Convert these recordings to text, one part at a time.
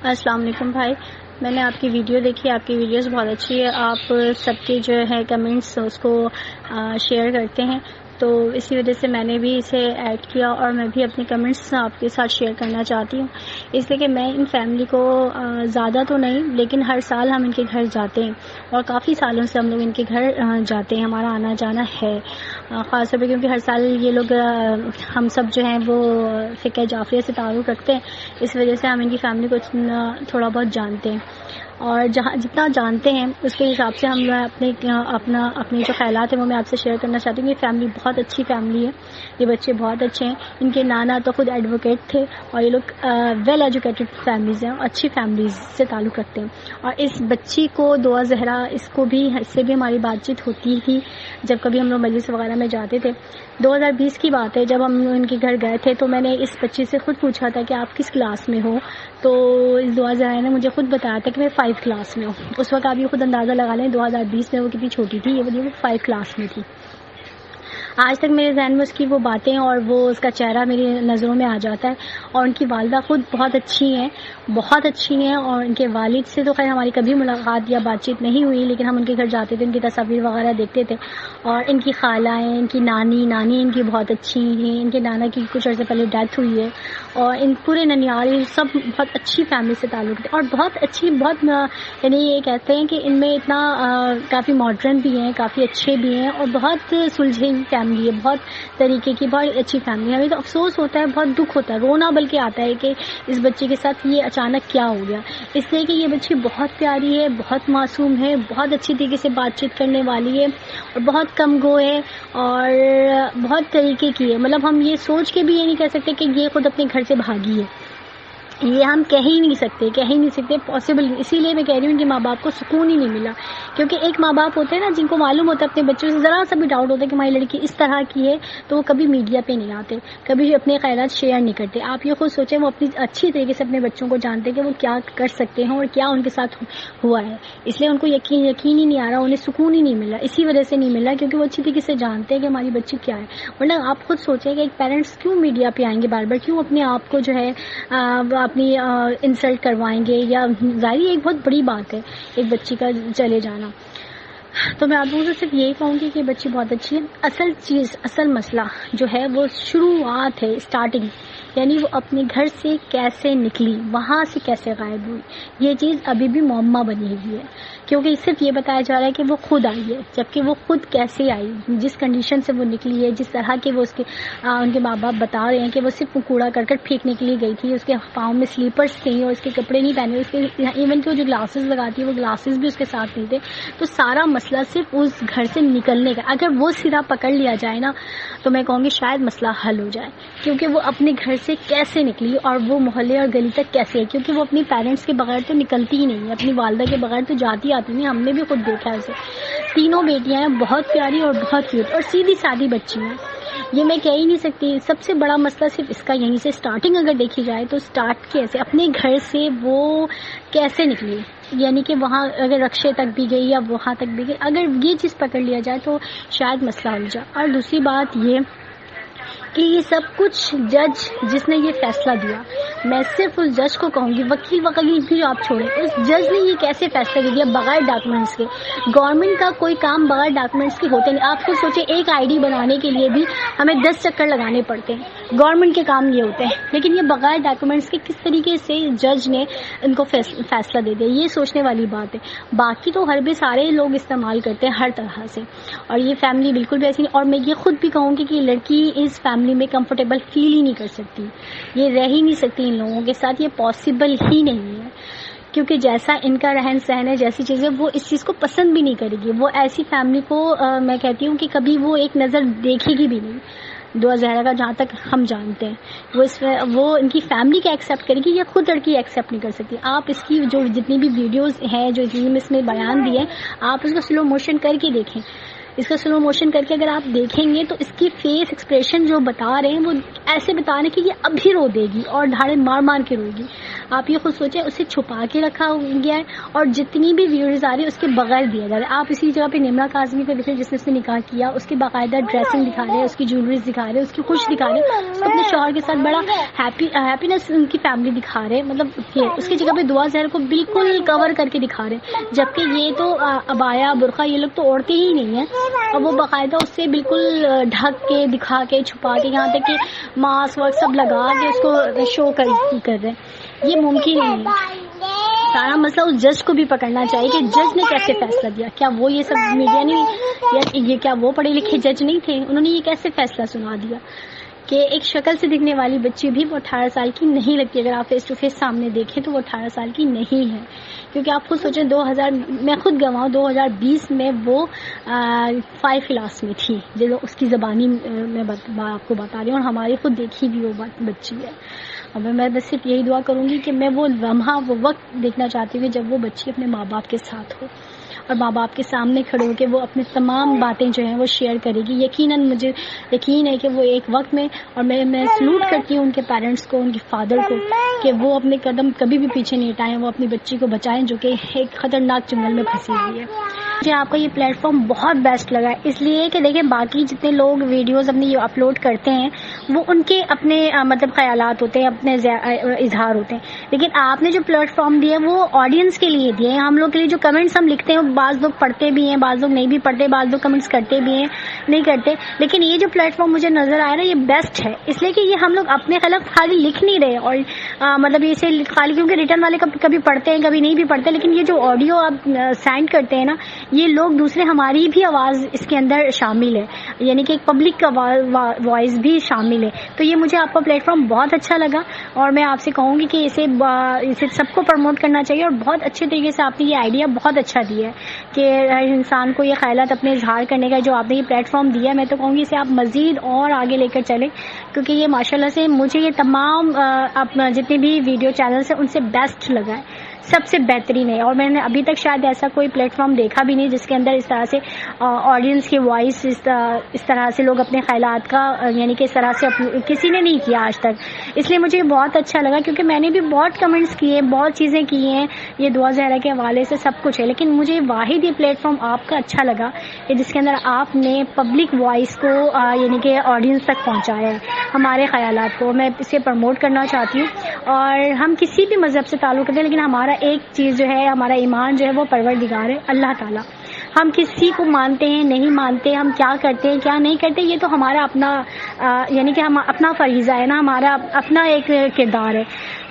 السلام علیکم بھائی، میں نے آپ کی ویڈیو دیکھی، آپ کی ویڈیوز بہت اچھی ہے، آپ سب کے جو ہے کمنٹس اس کو شیئر کرتے ہیں، تو اسی وجہ سے میں نے بھی اسے ایڈ کیا اور میں بھی اپنے کمنٹس آپ کے ساتھ شیئر کرنا چاہتی ہوں، اس لیے کہ میں ان فیملی کو زیادہ تو نہیں لیکن ہر سال ہم ان کے گھر جاتے ہیں اور کافی سالوں سے ہم لوگ ان کے گھر جاتے ہیں، ہمارا آنا جانا ہے، خاص طور پہ کیونکہ ہر سال یہ لوگ ہم سب جو ہیں وہ فقہ جعفریہ سے تعلق رکھتے ہیں، اس وجہ سے ہم ان کی فیملی کو تھوڑا بہت جانتے ہیں، اور جتنا جانتے ہیں اس کے حساب سے ہم اپنے جو خیالات ہیں وہ میں آپ سے شیئر کرنا چاہتی ہوں۔ یہ فیملی بہت اچھی فیملی ہے، یہ بچے بہت اچھے ہیں، ان کے نانا تو خود ایڈوکیٹ تھے اور یہ لوگ ویل ایجوکیٹڈ فیملیز ہیں اور اچھی فیملیز سے تعلق رکھتے ہیں، اور اس بچی کو دعا زہرا اس سے بھی ہماری بات چیت ہوتی تھی جب کبھی ہم لوگ مجلس وغیرہ میں جاتے تھے۔ 2020 کی بات ہے، جب ہم ان کے گھر گئے تھے تو میں نے اس بچی سے خود پوچھا تھا کہ آپ کس کلاس میں ہو، تو اس دعا زہرا نے مجھے خود بتایا تھا کہ میں 5 کلاس میں ہوں۔ اس وقت آپ یہ خود اندازہ لگا لیں 2020 میں وہ کتنی چھوٹی تھی، یہ 5 کلاس میں تھی۔ آج تک میرے ذہن میں اس کی وہ باتیں اور وہ اس کا چہرہ میری نظروں میں آ جاتا ہے، اور ان کی والدہ خود بہت اچھی ہیں، اور ان کے والد سے تو خیر ہماری کبھی ملاقات یا بات چیت نہیں ہوئی، لیکن ہم ان کے گھر جاتے تھے، ان کی تصاویر وغیرہ دیکھتے تھے، اور ان کی خالائیں، ان کی نانی ان کی بہت اچھی ہیں، ان کے نانا کی کچھ عرصے پہلے ڈیتھ ہوئی ہے، اور ان پورے ننیال سب بہت اچھی فیملی سے تعلق ہے، اور بہت اچھی یعنی یہ کہتے ہیں کہ ان میں اتنا کافی ماڈرن بھی ہیں، کافی اچھے بھی ہیں، اور بہت سلجھی فیملی ہے، بہت طریقے کی بہت اچھی فیملی ہے۔ ہمیں تو افسوس ہوتا ہے، بہت دکھ ہوتا ہے، رونا بلکہ آتا ہے کہ اس بچے کے ساتھ یہ اچانک کیا ہو گیا، اس لیے کہ یہ بچی بہت پیاری ہے، بہت معصوم ہے، بہت اچھی طریقے سے بات چیت کرنے والی ہے، اور بہت کم گو ہے، اور بہت طریقے کی ہے، مطلب ہم یہ سوچ کے بھی یہ نہیں کہہ سکتے کہ یہ خود اپنے گھر سے بھاگی ہے، یہ ہم کہہ ہی نہیں سکتے پاسبل، اسی لیے میں کہہ رہی ہوں کہ ماں باپ کو سکون ہی نہیں ملا، کیونکہ ایک ماں باپ ہوتے ہیں نا جن کو معلوم ہوتا ہے اپنے بچوں سے ذرا سا بھی ڈاؤٹ ہوتا ہے کہ ہماری لڑکی اس طرح کی ہے، تو وہ کبھی میڈیا پہ نہیں آتے، کبھی اپنے خیالات شیئر نہیں کرتے۔ آپ یہ خود سوچیں، وہ اپنی اچھی طریقے سے اپنے بچوں کو جانتے کہ وہ کیا کر سکتے ہیں اور کیا ان کے ساتھ ہوا ہے، اس لیے ان کو یقین ہی نہیں آ رہا، انہیں سکون ہی نہیں ملا، اسی وجہ سے نہیں ملا کیونکہ وہ اچھی طریقے سے جانتے ہیں کہ ہماری بچی کیا ہے، ورنہ آپ خود سوچیں کہ ایک پیرنٹس کیوں میڈیا پہ آئیں گے بار بار، کیوں اپنے آپ کو جو ہے اپنی انسلٹ کروائیں گے، یا ظاہر ایک بہت بڑی بات ہے ایک بچی کا چلے جانا۔ تو میں آپ لوگوں سے صرف یہی کہوں گی کہ بچی بہت اچھی ہے، اصل مسئلہ جو ہے وہ شروعات ہے، اسٹارٹنگ، یعنی وہ اپنے گھر سے کیسے نکلی، وہاں سے کیسے غائب ہوئی، یہ چیز ابھی بھی معمہ بنی ہوئی ہے، کیونکہ صرف یہ بتایا جا رہا ہے کہ وہ خود آئی ہے، جبکہ وہ خود کیسے آئی، جس کنڈیشن سے وہ نکلی ہے، جس طرح کے وہ ان کے ماں باپ بتا رہے ہیں کہ وہ صرف کوڑا کرکٹ پھینکنے کے لیے گئی تھی، اس کے پاؤں میں سلیپرز تھے اور اس کے کپڑے نہیں پہنے، اس کے ایون کہ وہ جو گلاسز لگاتی ہے وہ گلاسز بھی اس کے ساتھ نہیں تھے، تو سارا مسئلہ صرف اس گھر سے نکلنے کا، اگر وہ سرا پکڑ لیا جائے نا تو میں کہوں گی شاید مسئلہ حل ہو جائے، کیونکہ وہ اپنے گھر سے کیسے نکلی اور وہ محلے اور گلی تک کیسے ہے، کیونکہ وہ اپنی پیرنٹس کے بغیر تو نکلتی ہی نہیں ہے، اپنی والدہ کے بغیر تو جاتی آتی نہیں، ہم نے بھی خود دیکھا ہے اسے، تینوں بیٹیاں ہیں، بہت پیاری اور بہت کیوٹ اور سیدھی سادی بچی ہیں، یہ میں کہہ ہی نہیں سکتی، سب سے بڑا مسئلہ صرف اس کا یہیں سے اسٹارٹنگ اگر دیکھی جائے تو اسٹارٹ کیسے اپنے گھر سے وہ کیسے نکلی، یعنی کہ وہاں اگر رکشے تک بھی گئی یا وہاں تک بھی گئی، اگر یہ چیز پکڑ لیا جائے تو شاید مسئلہ ہو جائے۔ اور دوسری بات یہ کہ یہ سب کچھ جج جس نے یہ فیصلہ دیا، میں صرف اس جج کو کہوں گی، وکیل بھی آپ چھوڑیں، اس جج نے یہ کیسے فیصلہ دے دیا بغیر ڈاکومنٹس کے، گورنمنٹ کا کوئی کام بغیر ڈاکومنٹس کے ہوتے نہیں، آپ کو سوچیں ایک آئی ڈی بنانے کے لیے بھی ہمیں 10 چکر لگانے پڑتے ہیں، گورنمنٹ کے کام یہ ہوتے ہیں، لیکن یہ بغیر ڈاکومنٹس کے کس طریقے سے جج نے ان کو فیصلہ دے دیا، یہ سوچنے والی بات ہے۔ باقی تو حربے سارے لوگ استعمال کرتے ہیں ہر طرح سے، اور یہ فیملی بالکل بھی ایسی نہیں، اور میں یہ خود بھی کہوں گی کہ یہ لڑکی اس فیملی میں کمفرٹیبل فیل ہی نہیں کر سکتی، یہ رہ ہی نہیں سکتی ان لوگوں کے ساتھ، یہ پاسبل ہی نہیں ہے، کیونکہ جیسا ان کا رہن سہن ہے، جیسی چیزیں، وہ اس چیز کو پسند بھی نہیں کرے گی، وہ ایسی فیملی کو میں کہتی ہوں کہ کبھی وہ ایک نظر دیکھے گی بھی نہیں۔ دعا زہرا کا جہاں تک ہم جانتے ہیں وہ ان کی فیملی کا ایکسیپٹ کرے گی، یا خود لڑکی ایکسیپٹ نہیں کر سکتی۔ آپ اس کی جو جتنی بھی ویڈیوز ہیں جو اس میں بیان دیے، آپ اس کو سلو موشن کر کے دیکھیں، اس کا سلو موشن کر کے اگر آپ دیکھیں گے تو اس کی فیس ایکسپریشن جو بتا رہے ہیں وہ ایسے بتا رہے ہیں کہ یہ ابھی رو دے گی اور دھاڑے مار مار کے روئے گی۔ آپ یہ خود سوچیں، اسے چھپا کے رکھا گیا ہے اور جتنی بھی ویڈیوز آ رہی ہے اس کے بغیر دیا جا رہا ہے. آپ اسی جگہ پہ نمرا کاظمی کو دیکھیں جس نے اس نے نکاح کیا، اس کی باقاعدہ ڈریسنگ دکھا رہے ہیں، اس کی جیولریز دکھا رہے ہیں، اس کی خوش دکھا رہے ہیں، اس کو اپنے شوہر کے ساتھ بڑا ہیپینس ان کی فیملی دکھا رہے ہیں. مطلب اس کی جگہ پہ دعا زہر کو بالکل کور کر کے دکھا رہے ہیں، جبکہ یہ تو عبایا برقع یہ لوگ تو اوڑھتے ہی نہیں ہیں، اور وہ باقاعدہ اس سے بالکل ڈھک کے دکھا کے چھپا کے یہاں تک کہ ماسک واسک سب لگا کے اس کو شو کر رہے ہیں. یہ ممکن نہیں ہے. سارا مسئلہ اس جج کو بھی پکڑنا چاہیے کہ جج نے کیسے فیصلہ دیا. کیا وہ یہ سب میڈیا نہیں، یا کیا وہ پڑھے لکھے جج نہیں تھے؟ انہوں نے یہ کیسے فیصلہ سنا دیا کہ ایک شکل سے دکھنے والی بچی بھی وہ 18 سال کی نہیں لگتی. اگر آپ فیس ٹو فیس سامنے دیکھیں تو وہ 18 سال کی نہیں ہے. کیونکہ آپ خود سوچیں 2000 میں خود گواہ 2020 میں وہ 5 کلاس میں تھی، جو اس کی زبانی میں آپ کو بتا رہی ہوں، اور ہماری خود دیکھی بھی وہ بچی ہے. اب میں بس صرف یہی دعا کروں گی کہ میں وہ لمحہ وہ وقت دیکھنا چاہتی ہوں جب وہ بچی اپنے ماں باپ کے ساتھ ہو اور ماں باپ کے سامنے کھڑے ہو کے وہ اپنی تمام باتیں جو ہیں وہ شیئر کرے گی. یقیناً مجھے یقین ہے کہ وہ ایک وقت میں، اور میں سلوٹ کرتی ہوں ان کے پیرنٹس کو، ان کے فادر کو، کہ وہ اپنے قدم کبھی بھی پیچھے نہیں ہٹائیں، وہ اپنی بچی کو بچائیں جو کہ ایک خطرناک چنگل میں پھنسی ہوئی ہے. مجھے آپ کا یہ پلیٹ فارم بہت بیسٹ لگا، اس لیے کہ دیکھیں باقی جتنے لوگ ویڈیوز اپنی اپلوڈ کرتے ہیں وہ ان کے اپنے مطلب خیالات ہوتے ہیں، اپنے اظہار ہوتے ہیں، لیکن آپ نے جو پلیٹ فارم دیا وہ آڈینس کے لیے دیا ہے. ہم لوگ کے لیے جو کمنٹس ہم لکھتے ہیں بعض لوگ پڑھتے بھی ہیں، بعض لوگ نہیں بھی پڑھتے، بعض لوگ کمنٹس کرتے بھی ہیں، نہیں کرتے، لیکن یہ جو پلیٹ فارم مجھے نظر آ رہا ہے یہ بیسٹ ہے، اس لیے کہ یہ ہم لوگ اپنے خلاف خالی لکھ نہیں رہے، اور مطلب یہ سے خالی کیونکہ ریٹرن والے کبھی پڑھتے ہیں کبھی نہیں بھی پڑھتے، لیکن یہ جو آڈیو آپ سینڈ کرتے ہیں نا، یہ لوگ دوسرے ہماری بھی آواز اس کے اندر شامل ہے، یعنی کہ ایک پبلک کا وائس بھی شامل ہے. تو یہ مجھے آپ کا پلیٹ فارم بہت اچھا لگا، اور میں آپ سے کہوں گی کہ اسے سب کو پروموٹ کرنا چاہیے، اور بہت اچھے طریقے سے آپ نے یہ آئیڈیا بہت اچھا دیا ہے کہ ہر انسان کو یہ خیالات اپنے اظہار کرنے کا جو آپ نے یہ پلیٹ فارم دیا ہے. میں تو کہوں گی اسے آپ مزید اور آگے لے کر چلیں، کیونکہ یہ ماشاءاللہ سے مجھے یہ تمام جتنے بھی ویڈیو چینلز ہیں ان سے بیسٹ لگا ہے، سب سے بہترین ہے. اور میں نے ابھی تک شاید ایسا کوئی پلیٹ فارم دیکھا بھی نہیں جس کے اندر اس طرح سے آڈینس کی وائس اس طرح سے لوگ اپنے خیالات کا یعنی کہ اس طرح سے کسی نے نہیں کیا آج تک. اس لیے مجھے بہت اچھا لگا، کیونکہ میں نے بھی بہت کمنٹس کیے، بہت چیزیں کی ہیں یہ دعا زہرا کے حوالے سے سب کچھ ہے، لیکن مجھے واحد یہ پلیٹ فارم آپ کا اچھا لگا کہ جس کے اندر آپ نے پبلک وائس کو یعنی کہ آڈینس تک پہنچایا ہے ہمارے خیالات کو. میں اسے پروموٹ کرنا چاہتی ہوں. اور ہم کسی بھی مذہب سے تعلق رکھتے ہیں، لیکن ہمارا ایک چیز جو ہے، ہمارا ایمان جو ہے وہ پروردگار ہے اللہ تعالیٰ. ہم کسی کو مانتے ہیں نہیں مانتے، ہم کیا کرتے ہیں کیا نہیں کرتے، یہ تو ہمارا اپنا یعنی کہ ہم اپنا فریضہ ہے نا، ہمارا اپنا ایک کردار ہے.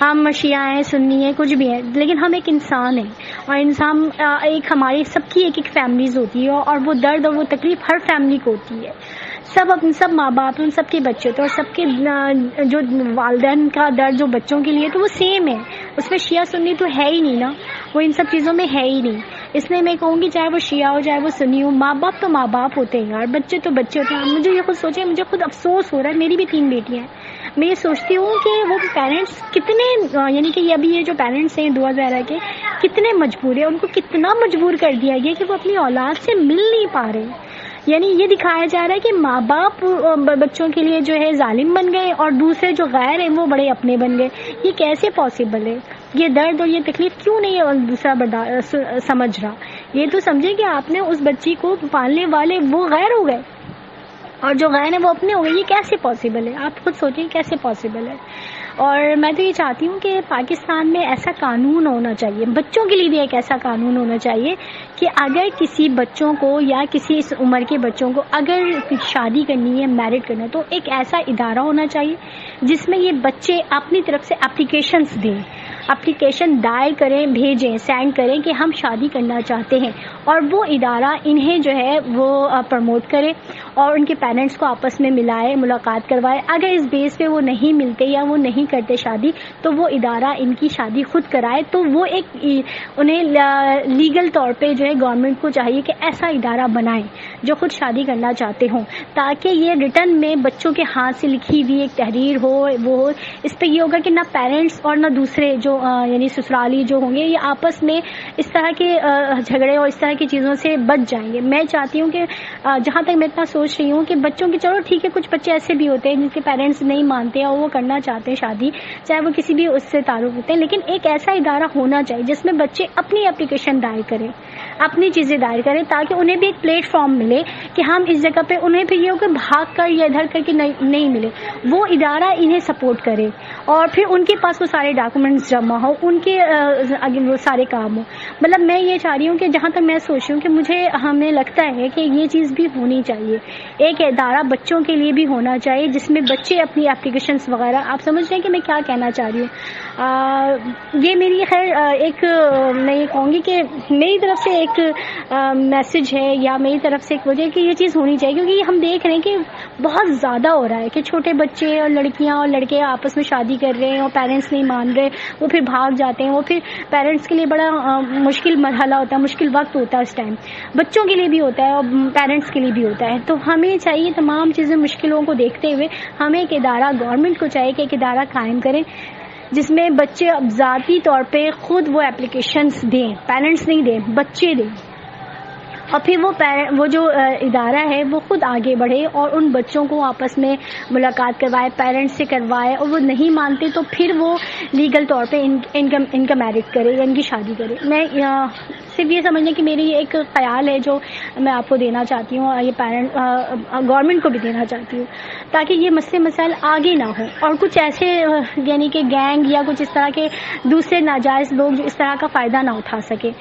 ہم شیعہ ہیں، سنی ہیں، کچھ بھی ہیں، لیکن ہم ایک انسان ہیں، اور انسان ایک ہماری سب کی ایک فیملیز ہوتی ہے، اور وہ درد اور وہ تکلیف ہر فیملی کو ہوتی ہے. سب ماں باپ ان سب کے بچے ہوتے ہیں، اور سب کے جو والدین کا درد جو بچوں کے لیے تو وہ سیم ہے. اس میں شیعہ سنی تو ہے ہی نہیں نا، وہ ان سب چیزوں میں ہے ہی نہیں. اس لیے میں کہوں گی چاہے وہ شیعہ ہو چاہے وہ سنی ہو، ماں باپ تو ماں باپ ہوتے ہیں یار، بچے تو بچے ہوتے ہیں. مجھے یہ خود سوچے، مجھے خود افسوس ہو رہا ہے، میری بھی 3 بیٹیاں ہیں. میں یہ سوچتی ہوں کہ وہ پیرنٹس کتنے یعنی کہ یہ جو پیرنٹس ہیں دعا زہرا کے کتنے مجبور ہیں، ان کو کتنا مجبور کر دیا گیا کہ وہ اپنی اولاد سے مل نہیں پا رہے. یعنی یہ دکھایا جا رہا ہے کہ ماں باپ بچوں کے لیے جو ہے ظالم بن گئے اور دوسرے جو غیر ہیں وہ بڑے اپنے بن گئے. یہ کیسے پاسبل ہے؟ یہ درد اور یہ تکلیف کیوں نہیں ہے دوسرا سمجھ رہا؟ یہ تو سمجھے کہ آپ نے اس بچی کو پالنے والے وہ غیر ہو گئے اور جو غیر ہیں وہ اپنے ہو گئے. یہ کیسے پاسبل ہے؟ آپ خود سوچیں کیسے پاسبل ہے. اور میں تو یہ چاہتی ہوں کہ پاکستان میں ایسا قانون ہونا چاہیے، بچوں کے لیے بھی ایک ایسا قانون ہونا چاہیے کہ اگر کسی بچوں کو یا کسی اس عمر کے بچوں کو اگر شادی کرنی ہے، میرڈ کرنا ہے، تو ایک ایسا ادارہ ہونا چاہیے جس میں یہ بچے اپنی طرف سے اپلیکیشنز دیں، اپلیکیشن دائر کریں، بھیجیں، سینڈ کریں کہ ہم شادی کرنا چاہتے ہیں، اور وہ ادارہ انہیں جو ہے وہ پروموٹ کرے اور ان کے پیرنٹس کو آپس میں ملائے، ملاقات کروائے. اگر اس بیس پہ وہ نہیں ملتے یا وہ نہیں کرتے شادی تو وہ ادارہ ان کی شادی خود کرائے. تو وہ ایک انہیں لیگل طور پہ جو ہے گورنمنٹ کو چاہیے کہ ایسا ادارہ بنائیں جو خود شادی کرنا چاہتے ہوں، تاکہ یہ ریٹرن میں بچوں کے ہاتھ سے لکھی ہوئی ایک تحریر ہو. وہ اس پہ یہ ہوگا کہ نہ پیرنٹس اور نہ دوسرے جو یعنی سسرالی جو ہوں گے یہ آپس میں اس طرح کے جھگڑے اور اس طرح کی چیزوں سے بچ جائیں گے. میں چاہتی ہوں کہ جہاں تک میں اتنا سوچ سوچ رہی ہوں کہ بچوں کی، چلو ٹھیک ہے کچھ بچے ایسے بھی ہوتے ہیں جن کے پیرنٹس نہیں مانتے اور وہ کرنا چاہتے ہیں شادی، چاہے وہ کسی بھی اس سے تعلق ہوتے ہیں، لیکن ایک ایسا ادارہ ہونا چاہیے جس میں بچے اپنی اپلیکیشن دائر کریں، اپنی چیزیں دائر کریں، تاکہ انہیں بھی ایک پلیٹ فارم ملے کہ ہم اس جگہ پہ، انہیں پھر یہ ہو کہ بھاگ کر یا ادھر کر کے نہیں ملے، وہ ادارہ انہیں سپورٹ کرے اور پھر ان کے پاس وہ سارے ڈاکومنٹس جمع ہو، ان کے وہ سارے کام ہو۔ مطلب میں یہ چاہ رہی ہوں کہ جہاں تک میں سوچ رہی ہوں کہ ہمیں لگتا ہے کہ یہ چیز بھی ہونی چاہیے، ایک ادارہ بچوں کے لیے بھی ہونا چاہیے جس میں بچے اپنی اپلیکیشنس وغیرہ، آپ سمجھ رہے ہیں کہ میں کیا کہنا چاہ رہی ہوں۔ یہ میری خیر ایک، میں یہ کہوں گی کہ میری طرف سے ایک میسج ہے یا میری طرف سے ایک وجہ کہ یہ چیز ہونی چاہیے، کیونکہ ہم دیکھ رہے ہیں کہ بہت زیادہ ہو رہا ہے کہ چھوٹے بچے اور لڑکیاں اور لڑکے آپس میں شادی کر رہے ہیں اور پیرنٹس نہیں مان رہے، وہ پھر بھاگ جاتے ہیں، وہ پھر پیرنٹس کے لیے بڑا مشکل مرحلہ ہوتا ہے، مشکل وقت ہوتا ہے اس ٹائم، بچوں کے لیے بھی ہوتا ہے اور پیرنٹس کے لیے بھی ہوتا ہے۔ تو ہمیں چاہیے تمام چیزیں، مشکلوں کو دیکھتے ہوئے ہمیں ایک ادارہ، گورنمنٹ کو چاہیے کہ ایک ادارہ قائم کریں جس میں بچے اب ذاتی طور پہ خود وہ اپلیکیشنز دیں، پیرنٹس نہیں دیں، بچے دیں، اور پھر وہ جو ادارہ ہے وہ خود آگے بڑھے اور ان بچوں کو آپس میں ملاقات کروائے، پیرنٹس سے کروائے، اور وہ نہیں مانتے تو پھر وہ لیگل طور پہ ان کا میرج کرے یا ان کی شادی کرے۔ میں صرف یہ سمجھنے کہ میری ایک خیال ہے جو میں آپ کو دینا چاہتی ہوں، اور یہ گورنمنٹ کو بھی دینا چاہتی ہوں، تاکہ یہ مسئلے مسائل آگے نہ ہوں اور کچھ ایسے یعنی کہ گینگ یا کچھ اس طرح کے دوسرے ناجائز لوگ جو اس طرح کا فائدہ نہ اٹھا سکے۔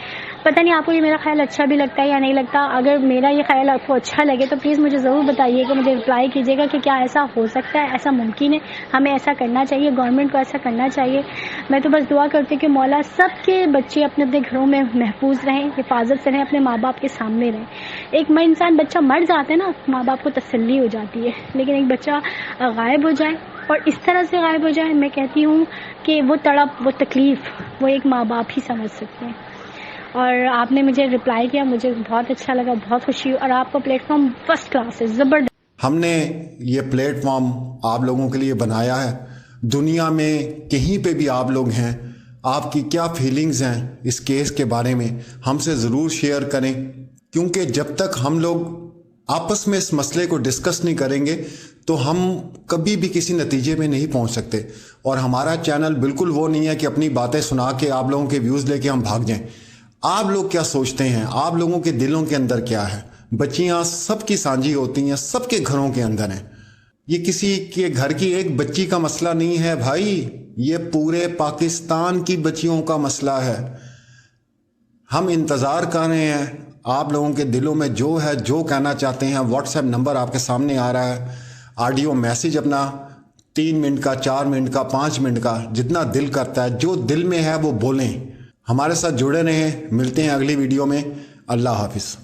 پتہ نہیں آپ کو یہ میرا خیال اچھا بھی لگتا ہے یا نہیں لگتا، اگر میرا یہ خیال آپ کو اچھا لگے تو پلیز مجھے ضرور بتائیے گا، مجھے رپلائی کیجیے گا کہ کیا ایسا ہو سکتا ہے، ایسا ممکن ہے، ہمیں ایسا کرنا چاہیے، گورنمنٹ کو ایسا کرنا چاہیے۔ میں تو بس دعا کرتی ہوں کہ مولا سب کے بچے اپنے اپنے گھروں میں محفوظ رہیں، حفاظت سے رہیں، اپنے ماں باپ کے سامنے رہیں۔ ایک انسان بچہ مر جاتا ہے نا، ماں باپ کو تسلی ہو جاتی ہے، لیکن ایک بچہ غائب ہو جائے اور اس طرح سے غائب ہو جائے، میں کہتی ہوں کہ وہ تڑپ، وہ تکلیف، وہ ایک ماں باپ ہی سمجھ سکتے ہیں۔ اور آپ نے مجھے رپلائی کیا، مجھے بہت اچھا لگا، بہت خوشی ہوئی، اور آپ کا پلیٹ فارم فرسٹ کلاس ہے، زبردست۔ ہم نے یہ پلیٹ فارم آپ لوگوں کے لیے بنایا ہے، دنیا میں کہیں پہ بھی آپ لوگ ہیں، آپ کی کیا فیلنگز ہیں اس کیس کے بارے میں ہم سے ضرور شیئر کریں، کیونکہ جب تک ہم لوگ آپس میں اس مسئلے کو ڈسکس نہیں کریں گے تو ہم کبھی بھی کسی نتیجے میں نہیں پہنچ سکتے۔ اور ہمارا چینل بالکل وہ نہیں ہے کہ اپنی باتیں سنا کے آپ لوگوں کے ویوز لے کے ہم بھاگ جائیں۔ آپ لوگ کیا سوچتے ہیں، آپ لوگوں کے دلوں کے اندر کیا ہے؟ بچیاں سب کی سانجھی ہوتی ہیں، سب کے گھروں کے اندر ہیں، یہ کسی کے گھر کی ایک بچی کا مسئلہ نہیں ہے بھائی، یہ پورے پاکستان کی بچیوں کا مسئلہ ہے۔ ہم انتظار کر رہے ہیں، آپ لوگوں کے دلوں میں جو ہے، جو کہنا چاہتے ہیں، واٹس ایپ نمبر آپ کے سامنے آ رہا ہے، آڈیو میسج اپنا 3 منٹ کا، 4 منٹ کا، 5 منٹ کا، جتنا دل کرتا ہے، جو دل میں ہے وہ بولیں۔ ہمارے ساتھ جڑے رہیں، ملتے ہیں اگلی ویڈیو میں، اللہ حافظ۔